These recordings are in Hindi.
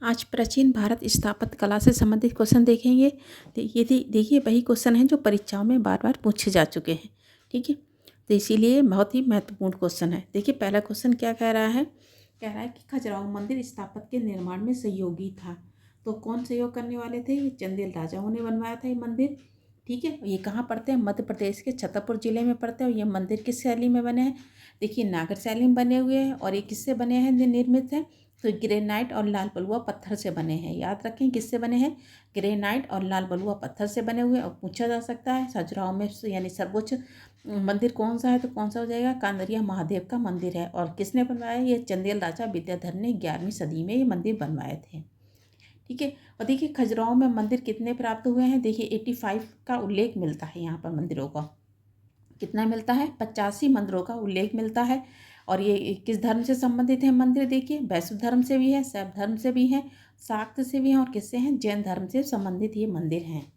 आज प्राचीन भारत स्थापत्य कला से संबंधित क्वेश्चन देखेंगे। ये देखिए वही क्वेश्चन हैं जो परीक्षाओं में बार बार पूछे जा चुके हैं। ठीक है, तो इसीलिए बहुत ही महत्वपूर्ण क्वेश्चन है। देखिए पहला क्वेश्चन क्या कह रहा है, कह रहा है कि खजुराहो मंदिर स्थापत्य के निर्माण में सहयोगी था। तो कौन सहयोग करने वाले थे? ये चंदेल राजाओं ने बनवाया था ये मंदिर। ठीक है, ये कहाँ पड़ते हैं? मध्य प्रदेश के छतरपुर जिले में पड़ते हैं। और ये मंदिर किस शैली में बने हैं? देखिए नागर शैली में बने हुए हैं। और ये किससे बने हैं, निर्मित हैं? तो ग्रेनाइट और लाल बलुआ पत्थर से बने हैं। याद रखें किससे बने हैं? ग्रेनाइट और लाल बलुआ पत्थर से बने हुए। और पूछा जा सकता है खजुराहो में यानी सर्वोच्च मंदिर कौन सा है, तो कौन सा हो जाएगा? कांदरिया महादेव का मंदिर है। और किसने बनवाया? ये चंदेल राजा विद्याधर ने 11वीं सदी में ये मंदिर बनवाए थे। ठीक है, और देखिए खजुराहो में मंदिर कितने प्राप्त हुए हैं? देखिए 85 का उल्लेख मिलता है यहाँ पर मंदिरों का। कितना मिलता है? 85 मंदिरों का उल्लेख मिलता है। और ये किस धर्म से संबंधित है मंदिर? देखिए वैष्णव धर्म से भी है, शैव धर्म से भी है, शाक्त से भी हैं, और किससे हैं? जैन धर्म से संबंधित ये मंदिर हैं।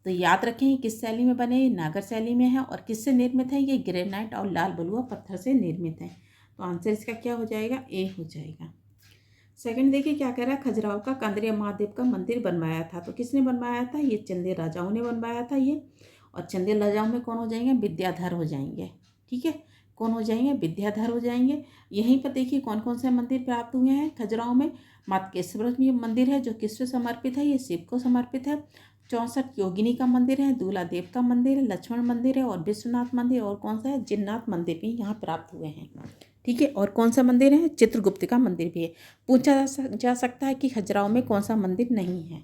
तो याद रखें ये किस शैली में बने? ये नागर शैली में है। और किससे निर्मित है? ये ग्रेनाइट और लाल बलुआ पत्थर से निर्मित है। तो आंसर इसका क्या हो जाएगा? ए हो जाएगा। सेकंड देखिए क्या कह रहा है, खजुराहो का कांदरिया महादेव का मंदिर बनवाया था। तो किसने बनवाया था? ये चंदेल राजाओं ने बनवाया था ये। और चंदेल राजाओं में कौन हो जाएंगे? विद्याधर हो जाएंगे। ठीक है, कौन हो जाएंगे? विद्याधर हो जाएंगे। यहीं पर देखिए कौन कौन से मंदिर प्राप्त हुए हैं खजुराहो में। मातकेश्वर मंदिर है जो किससे समर्पित है? ये शिव को समर्पित है। 64 योगिनी का मंदिर है, दूल्हा देव का मंदिर है, लक्ष्मण मंदिर है, और विश्वनाथ मंदिर, और कौन सा है? जिन्नाथ मंदिर भी यहाँ प्राप्त हुए हैं। ठीक है, और कौन सा मंदिर है? चित्रगुप्त का मंदिर भी है। पूछा जा सकता है कि खजुराहो में कौन सा मंदिर नहीं है।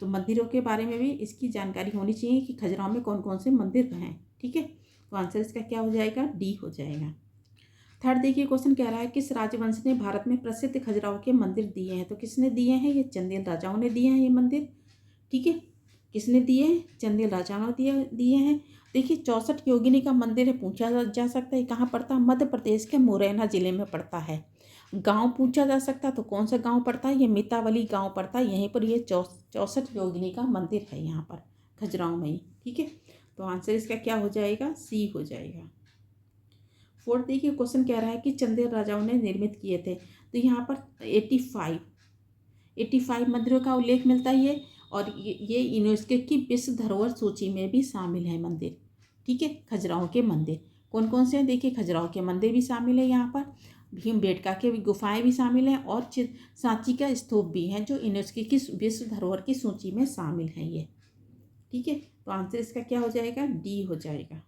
तो मंदिरों के बारे में भी इसकी जानकारी होनी चाहिए कि खजुराहो में कौन कौन से मंदिर हैं। ठीक है, तो आंसर इसका क्या हो जाएगा? डी हो जाएगा। थर्ड देखिए क्वेश्चन कह रहा है किस राजवंश ने भारत में प्रसिद्ध खजुराहो के मंदिर दिए हैं? तो किसने दिए हैं? ये चंदेल राजाओं ने दिए हैं ये मंदिर। ठीक है, किसने दिए हैं? चंदेल राजाओं ने दिए हैं। देखिए 64 योगिनी का मंदिर है। पूछा जा सकता है कहाँ पड़ता है? मध्य प्रदेश के मुरैना जिले में पड़ता है। गांव पूछा जा सकता है तो कौन सा गांव पड़ता है? ये मितावली गांव पड़ता है। यहीं पर ये 64 योगिनी का मंदिर है यहाँ पर खजुराहो में ही। ठीक है, तो आंसर इसका क्या हो जाएगा? सी हो जाएगा। फोर्थ देखिए क्वेश्चन कह रहा है कि चंदेल राजाओं ने निर्मित किए थे। तो यहाँ पर 85 मंदिरों का उल्लेख मिलता है। और ये यूनेस्को की विश्व धरोहर सूची में भी शामिल है मंदिर। ठीक है, खजुराहो के मंदिर कौन कौन से हैं? देखिए खजुराहो के मंदिर भी शामिल है यहाँ पर, भीमबेटका के गुफाएं भी शामिल हैं, और सांची का स्तूप भी है जो यूनेस्को की विश्व धरोहर की सूची में शामिल है ये। ठीक है, तो आंसर इसका क्या हो जाएगा? डी हो जाएगा।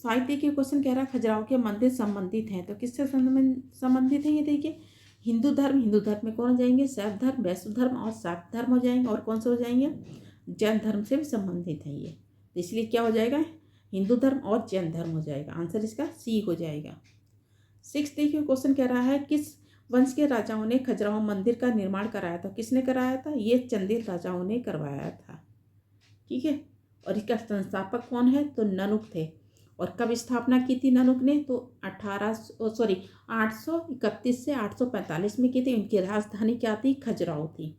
5 देखिए क्वेश्चन कह रहा है खजुराहो के मंदिर संबंधित हैं। तो किससे संबंधित है? ये देखिए हिंदू धर्म में कौन हो जाएंगे? शैव धर्म, वैष्णव धर्म और शाक्त धर्म हो जाएंगे। और कौन से हो जाएंगे? जैन धर्म से भी संबंधित है ये। तो इसलिए क्या हो जाएगा? हिंदू धर्म और जैन धर्म हो जाएगा। आंसर इसका सी हो जाएगा। 6 देखिए क्वेश्चन कह रहा है किस वंश के राजाओं ने खजुराहो मंदिर का निर्माण कराया था? किसने कराया था? ये चंदेल राजाओं ने करवाया था। ठीक है, और इसका संस्थापक कौन है? तो ननुक थे। और कब स्थापना की थी ननुक ने? तो 831 से 845 में की थी। इनकी राजधानी क्या थी? खजुराहो थी।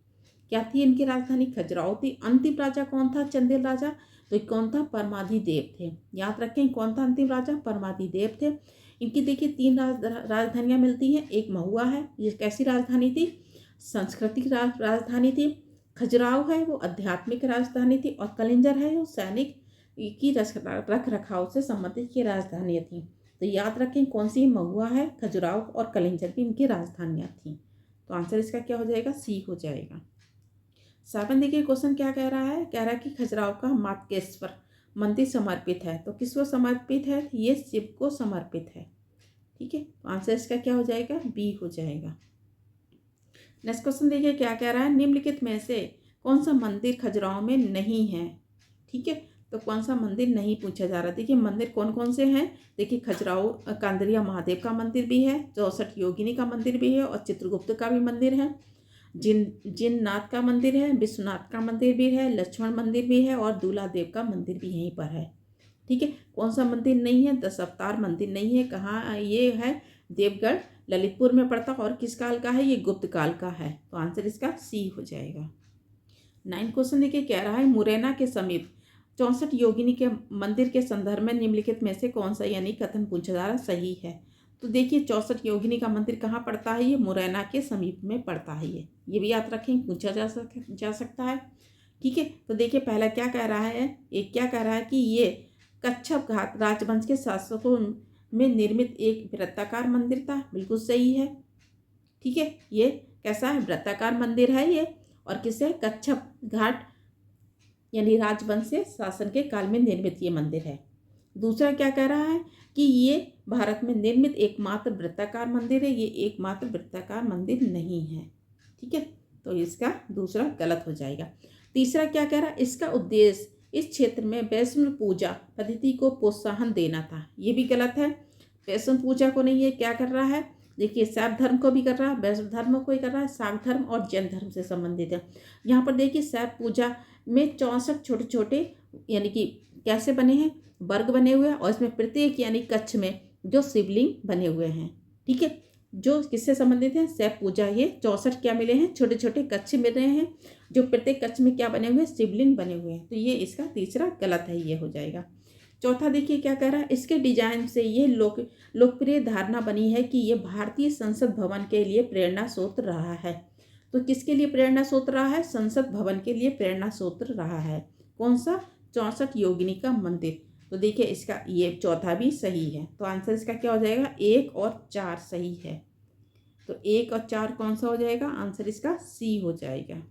क्या थी इनकी राजधानी? खजुराहो थी। अंतिम राजा कौन था? चंदेल राजा। तो कौन था? परमादिदेव थे। याद रखें कौन था अंतिम राजा? परमादिदेव थे। इनकी देखिए 3 राजधानियां मिलती हैं। एक महुआ है, ये कैसी राजधानी थी? सांस्कृतिक राजधानी थी। खजुराहो है वो आध्यात्मिक राजधानी थी। और कलिंजर है वो सैनिक की रख रखाव से संबंधित ये राजधानियाँ थी। तो याद रखें कौन सी? महुआ है, खजुराहो और कलिंजर भी इनकी राजधानियाँ थी। तो आंसर इसका क्या हो जाएगा? सी हो जाएगा। 7 देखिए क्वेश्चन क्या कह रहा है, कह रहा है कि खजुराहो का मातकेश्वर मंदिर समर्पित है। तो किसको समर्पित है? ये शिव को समर्पित है। ठीक है, तो आंसर इसका क्या हो जाएगा? बी हो जाएगा। नेक्स्ट क्वेश्चन देखिए क्या कह रहा है, निम्नलिखित में से कौन सा मंदिर खजुराहो में नहीं है? ठीक है, तो कौन सा मंदिर नहीं पूछा जा रहा। देखिए मंदिर कौन कौन से हैं? देखिए खजुराहो कांदरिया महादेव का मंदिर भी है, 64 योगिनी का मंदिर भी है, और चित्रगुप्त का भी मंदिर है, जिननाथ का मंदिर है, विश्वनाथ का मंदिर भी है, लक्ष्मण मंदिर भी है, और दूल्हा देव का मंदिर भी यहीं पर है। ठीक है, कौन सा मंदिर नहीं है? 10 अवतार मंदिर नहीं है। कहाँ ये है? देवगढ़ ललितपुर में पड़ता, और किस काल का है? ये गुप्त काल का है। तो आंसर इसका सी हो जाएगा। 9 क्वेश्चन देखिए कह रहा है मुरैना के समीप 64 योगिनी के मंदिर के संदर्भ में निम्नलिखित में से कौन सा यानी कथन पूछा जा रहा सही है? तो देखिए 64 योगिनी का मंदिर कहाँ पड़ता है, ये मुरैना के समीप में पड़ता है। ये भी याद रखें, पूछा जा सकता है। ठीक है, तो देखिए पहला क्या कह रहा है, एक क्या कह रहा है कि ये कच्छप घाट राजवंश के शासकों में निर्मित एक वृत्ताकार मंदिर था। बिल्कुल सही है। ठीक है, ये कैसा है, वृत्ताकार मंदिर है ये, और किसे, कच्छप घाट यानी राजवंश से शासन के काल में निर्मित ये मंदिर है। दूसरा क्या कह रहा है कि ये भारत में निर्मित एकमात्र वृत्ताकार मंदिर है। ये एकमात्र वृत्ताकार मंदिर नहीं है। ठीक है, तो इसका दूसरा गलत हो जाएगा। तीसरा क्या कह रहा है, इसका उद्देश्य इस क्षेत्र में वैष्णव पूजा पद्धति को प्रोत्साहन देना था। ये भी गलत है। वैष्णव पूजा को नहीं, ये क्या कर रहा है, देखिए शैव धर्म को भी कर रहा है, वैष्णव धर्म को ही कर रहा है, शाक्त धर्म और जैन धर्म से संबंधित है। यहाँ पर देखिए शैव पूजा में 64 छोटे छोटे यानी कि कैसे बने हैं, वर्ग बने हुए हैं, और इसमें प्रत्येक यानी कच्छ में जो शिवलिंग बने हुए हैं। ठीक है, जो किससे संबंधित है, शैव पूजा। ये 64 क्या मिले हैं, छोटे छोटे कच्छ मिल रहे हैं, जो प्रत्येक कच्छ में क्या बने हुए हैं, शिवलिंग बने हुए हैं। तो ये इसका तीसरा गलत है, ये हो जाएगा। चौथा देखिए क्या कह रहा है, इसके डिजाइन से ये लोकप्रिय धारणा बनी है कि ये भारतीय संसद भवन के लिए प्रेरणा स्रोत रहा है। तो किसके लिए प्रेरणा स्रोत रहा है, संसद भवन के लिए प्रेरणा स्रोत रहा है। कौन सा, 64 योगिनी का मंदिर। तो देखिए इसका ये चौथा भी सही है। तो आंसर इसका क्या हो जाएगा, 1 और 4 सही है। तो 1 और 4 कौन सा हो जाएगा, आंसर इसका सी हो जाएगा।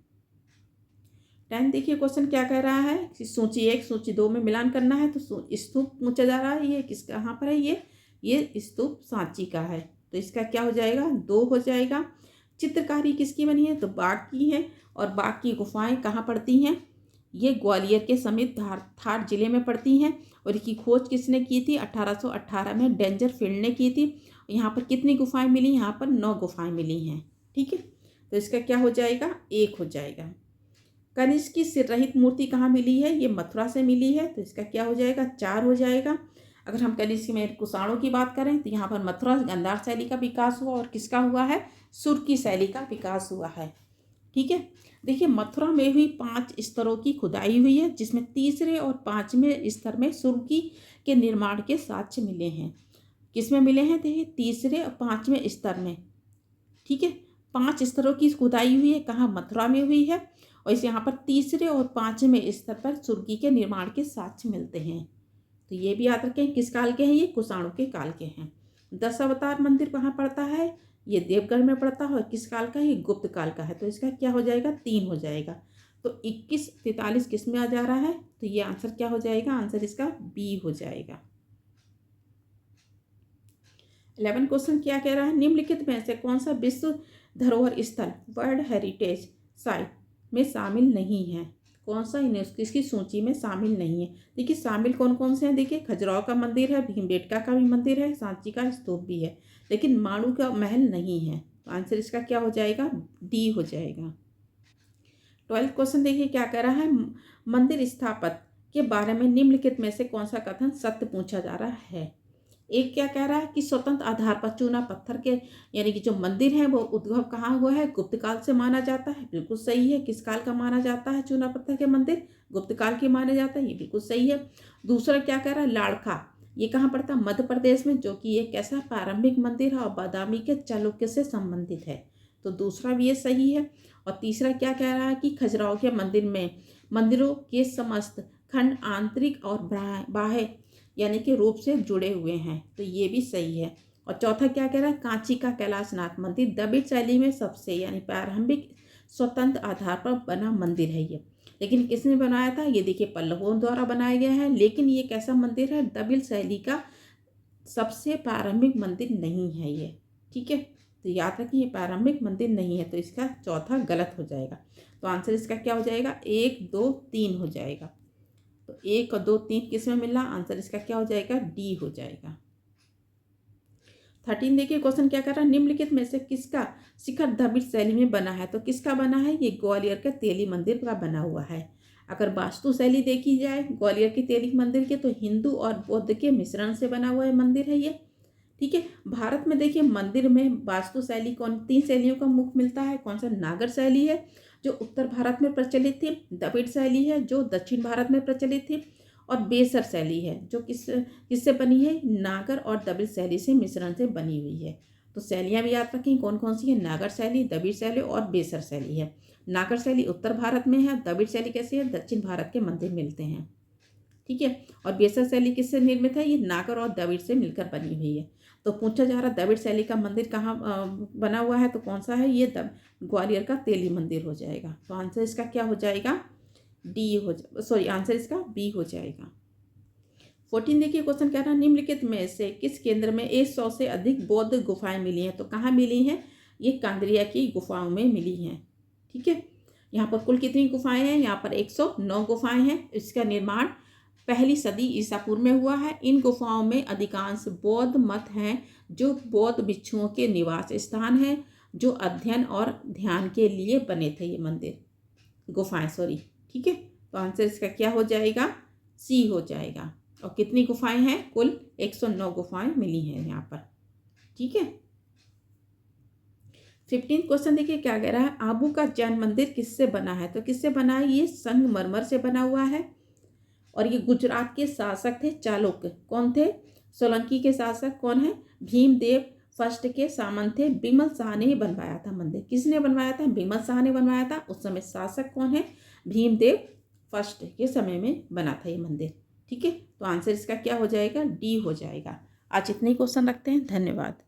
10 देखिए क्वेश्चन क्या कह रहा है, सूची 1 सूची 2 में मिलान करना है। तो स्तूप पूछा जा रहा है, ये किस कहाँ पर है, ये स्तूप सांची का है। तो इसका क्या हो जाएगा, 2 हो जाएगा। चित्रकारी किसकी बनी है, तो बाघ की है। और बाघ की गुफाएं कहाँ पड़ती हैं, ये ग्वालियर के समीप धार जिले में पड़ती हैं। और इसकी खोज किसने की थी, 1818 में डेंजरफील्ड ने की थी। यहाँ पर कितनी गुफाएं मिली, यहाँ पर 9 गुफाएं मिली हैं। ठीक है, तो इसका क्या हो जाएगा, 1 हो जाएगा। कनिष्क की सिर रहित मूर्ति कहाँ मिली है, ये मथुरा से मिली है। तो इसका क्या हो जाएगा, 4 हो जाएगा। अगर हम कनिष्क में कुषाणों की बात करें तो यहाँ पर मथुरा गांधार शैली का विकास हुआ, और किसका हुआ है, सुर्की शैली का विकास हुआ है। ठीक है, देखिए मथुरा में हुई 5 स्तरों की खुदाई हुई है, जिसमें तीसरे और 5वें स्तर में सुर्की के निर्माण के साक्ष्य मिले हैं। किसमें मिले हैं, देखिए तीसरे और 5वें स्तर में। ठीक है, 5 स्तरों की खुदाई हुई है, कहाँ, मथुरा में हुई है। और इस यहाँ पर तीसरे और 5वें स्तर पर सुर्की के निर्माण के साक्ष्य मिलते हैं। तो ये भी याद रखें, किस काल के हैं, ये कुषाणों के काल के हैं। 10 अवतार मंदिर कहाँ पड़ता है, ये देवगढ़ में पड़ता है। और किस काल का है, ये गुप्त काल का है। तो इसका क्या हो जाएगा, 3 हो जाएगा। तो 21 43 किस में आ जा रहा है, तो ये आंसर क्या हो जाएगा, आंसर इसका बी हो जाएगा। 11 क्वेश्चन क्या कह रहा है, निम्नलिखित में से कौन सा विश्व धरोहर स्थल वर्ल्ड हेरिटेज साइट में शामिल नहीं है। कौन सा यूनेस्को इसकी सूची में शामिल नहीं है। देखिए शामिल कौन कौन से हैं, देखिए खजुराहो का मंदिर है, भीमबेटका का भी मंदिर है, सांची का स्तूप भी है, लेकिन माणू का महल नहीं है। तो आंसर इसका क्या हो जाएगा, डी हो जाएगा। 12 क्वेश्चन देखिए क्या कह रहा है, मंदिर स्थापत्य के बारे में निम्नलिखित में से कौन सा कथन सत्य पूछा जा रहा है। एक क्या कह रहा है कि स्वतंत्र आधार पर चूना पत्थर के यानी कि जो मंदिर है वो उद्भव कहाँ हुआ है, गुप्त काल से माना जाता है। बिल्कुल सही है। किस काल का माना जाता है चूना पत्थर के मंदिर, गुप्त काल के माने जाता है, ये बिल्कुल सही है। दूसरा क्या कह रहा है, लाड़का, ये कहाँ पड़ता है, मध्य प्रदेश में, जो कि एक कैसा प्रारंभिक मंदिर है और बादामी के चालुक्य से संबंधित है। तो दूसरा भी ये सही है। और तीसरा क्या कह रहा है कि खजुराहो के मंदिर में मंदिरों के समस्त खंड आंतरिक और बाह्य यानी कि रूप से जुड़े हुए हैं। तो ये भी सही है। और चौथा क्या कह रहा है, कांची का कैलाशनाथ मंदिर द्रविड़ शैली में सबसे यानी प्रारंभिक स्वतंत्र आधार पर बना मंदिर है ये। लेकिन किसने बनाया था, ये देखिए पल्लवों द्वारा बनाया गया है। लेकिन ये कैसा मंदिर है, द्रविड़ शैली का सबसे प्रारंभिक मंदिर नहीं है ये। ठीक है, तो याद रखिए ये प्रारंभिक मंदिर नहीं है। तो इसका चौथा गलत हो जाएगा। तो आंसर इसका क्या हो जाएगा, 1 2 3 हो जाएगा। तो 1 और 2 3 किस में मिला, आंसर इसका क्या हो जाएगा, डी हो जाएगा। 13 देखिए क्वेश्चन क्या कर रहा है, निम्नलिखित में से किसका शिखर द्रविड़ शैली में बना है। तो किसका बना है, ये ग्वालियर के तेली मंदिर का बना हुआ है। अगर वास्तु शैली देखी जाए ग्वालियर की तेली मंदिर के, तो हिंदू और बौद्ध के मिश्रण से बना हुआ मंदिर है ये। ठीक है, भारत में देखिए मंदिर में वास्तु शैली कौन 3 शैलियों का मुख मिलता है। कौन सा, नागर शैली है जो उत्तर भारत में प्रचलित थी, द्रविड़ शैली है जो दक्षिण भारत में प्रचलित थी, और बेसर शैली है जो किससे बनी है, नागर और द्रविड़ शैली से मिश्रण से बनी हुई है। तो शैलियाँ भी याद रखें कौन कौन सी है, नागर शैली, द्रविड़ शैली और बेसर शैली है। नागर शैली उत्तर भारत में है, द्रविड़ शैली कैसी है, दक्षिण भारत के मंदिर मिलते हैं, ठीक है। और बेसर शैली किससे निर्मित है, ये नागर और द्रविड़ से मिलकर बनी हुई है। तो पूछा जा रहा द्रविड़ शैली का मंदिर कहाँ बना हुआ है, तो कौन सा है, ये ग्वालियर का तेली मंदिर हो जाएगा। तो आंसर इसका क्या हो जाएगा, डी हो सॉरी आंसर इसका बी हो जाएगा। 14 देखिए क्वेश्चन कह रहा है निम्नलिखित में से किस केंद्र में 100 से अधिक बौद्ध गुफाएं मिली हैं। तो कहाँ मिली हैं, ये कांद्रिया की गुफाओं में मिली हैं, ठीक है। यहाँ पर कुल कितनी गुफाएं हैं, यहाँ पर 109 गुफाएं हैं। इसका निर्माण पहली सदी ईसा पूर्व में हुआ है। इन गुफाओं में अधिकांश बौद्ध मठ हैं जो बौद्ध भिक्षुओं के निवास स्थान हैं जो अध्ययन और ध्यान के लिए बने थे, ये मंदिर गुफाएं सॉरी, ठीक है। तो आंसर इसका क्या हो जाएगा, सी हो जाएगा। और कितनी गुफाएं हैं, कुल 109 गुफाएं मिली हैं यहाँ पर, ठीक है। 15 क्वेश्चन देखिए क्या कह रहा है, आबू का जैन मंदिर किससे बना है। तो किससे बना है, ये संगमरमर से बना हुआ है। और ये गुजरात के शासक थे चालुक्य, कौन थे, सोलंकी के शासक कौन है, भीमदेव फर्स्ट के सामंत थे। बिमल शाह ने बनवाया था मंदिर, किसने बनवाया था, बिमल शाह ने बनवाया था। उस समय शासक कौन है, भीमदेव फर्स्ट के समय में बना था ये मंदिर, ठीक है। तो आंसर इसका क्या हो जाएगा, डी हो जाएगा। आज इतने क्वेश्चन रखते हैं, धन्यवाद।